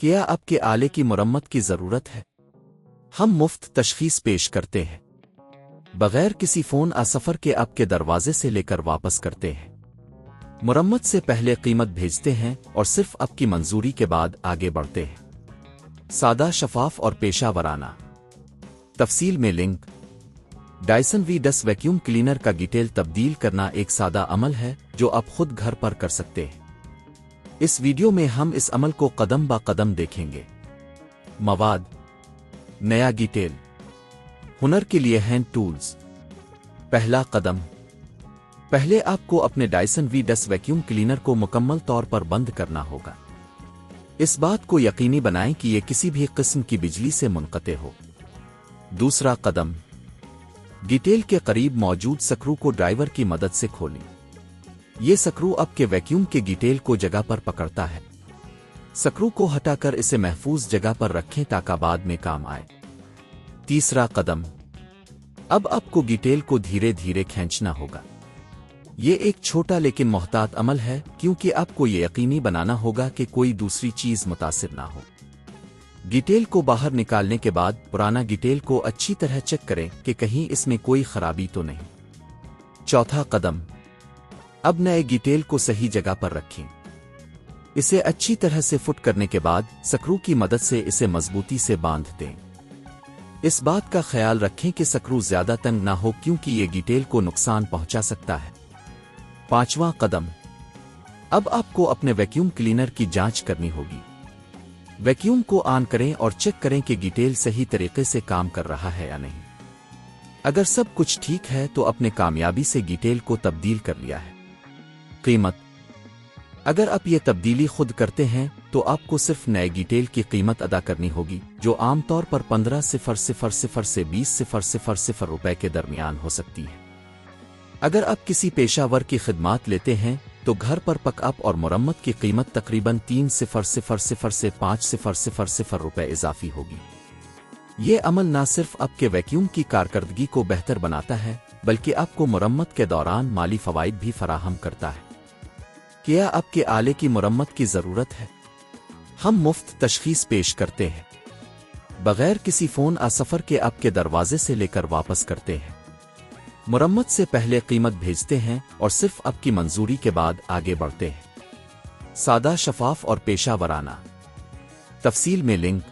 کیا آپ کے آلے کی مرمت کی ضرورت ہے؟ ہم مفت تشخیص پیش کرتے ہیں، بغیر کسی فون سفر کے آپ کے دروازے سے لے کر واپس کرتے ہیں، مرمت سے پہلے قیمت بھیجتے ہیں اور صرف آپ کی منظوری کے بعد آگے بڑھتے ہیں۔ سادہ، شفاف اور پیشہ ورانہ۔ تفصیل میں link. Dyson V10 vacuum cleaner کا ڈیٹیل تبدیل کرنا ایک سادہ عمل ہے جو آپ خود گھر پر کر سکتے ہیں۔ اس ویڈیو میں ہم اس عمل کو قدم با قدم دیکھیں گے۔ مواد: نیا ڈیٹیل، ہنر کے لیے ہینڈ ٹولز۔ پہلا قدم، پہلے آپ کو اپنے ڈائسن V10 ویکیوم کلینر کو مکمل طور پر بند کرنا ہوگا۔ اس بات کو یقینی بنائیں کہ یہ کسی بھی قسم کی بجلی سے منقطع ہو۔ دوسرا قدم، ڈیٹیل کے قریب موجود سکرو کو ڈرائیور کی مدد سے کھولیں۔ یہ سکرو آپ کے ویکیوم کے ڈیٹیل کو جگہ پر پکڑتا ہے۔ سکرو کو ہٹا کر اسے محفوظ جگہ پر رکھیں تاکہ بعد میں کام آئے۔ تیسرا قدم، اب آپ کو ڈیٹیل کو دھیرے دھیرے کھینچنا ہوگا۔ یہ ایک چھوٹا لیکن محتاط عمل ہے کیونکہ آپ کو یہ یقینی بنانا ہوگا کہ کوئی دوسری چیز متاثر نہ ہو۔ ڈیٹیل کو باہر نکالنے کے بعد پرانا ڈیٹیل کو اچھی طرح چیک کریں کہ کہیں اس میں کوئی خرابی تو نہیں۔ چوتھا قدم، اب نئے ڈیٹیل کو صحیح جگہ پر رکھیں۔ اسے اچھی طرح سے فٹ کرنے کے بعد سکرو کی مدد سے اسے مضبوطی سے باندھ دیں۔ اس بات کا خیال رکھیں کہ سکرو زیادہ تنگ نہ ہو کیونکہ یہ ڈیٹیل کو نقصان پہنچا سکتا ہے۔ پانچواں قدم، اب آپ کو اپنے ویکیوم کلینر کی جانچ کرنی ہوگی۔ ویکیوم کو آن کریں اور چیک کریں کہ ڈیٹیل صحیح طریقے سے کام کر رہا ہے یا نہیں۔ اگر سب کچھ ٹھیک ہے تو اپنے کامیابی سے ڈیٹیل کو تبدیل کر لیا ہے۔ قیمت، اگر آپ یہ تبدیلی خود کرتے ہیں تو آپ کو صرف نئے ڈیٹیل کی قیمت ادا کرنی ہوگی جو عام طور پر 15,000 سے 20,000 روپے کے درمیان ہو سکتی ہے۔ اگر آپ کسی پیشہ ور کی خدمات لیتے ہیں تو گھر پر پک اپ اور مرمت کی قیمت تقریباً 3,000 سے 5,000 روپے اضافی ہوگی۔ یہ عمل نہ صرف آپ کے ویکیوم کی کارکردگی کو بہتر بناتا ہے بلکہ آپ کو مرمت کے دوران مالی فوائد بھی فراہم کرتا ہے۔ کیا آپ کے آلے کی مرمت کی ضرورت ہے؟ ہم مفت تشخیص پیش کرتے ہیں، بغیر کسی فون سفر کے آپ کے دروازے سے لے کر واپس کرتے ہیں، مرمت سے پہلے قیمت بھیجتے ہیں اور صرف آپ کی منظوری کے بعد آگے بڑھتے ہیں۔ سادہ، شفاف اور پیشہ ورانہ۔ تفصیل میں لنک۔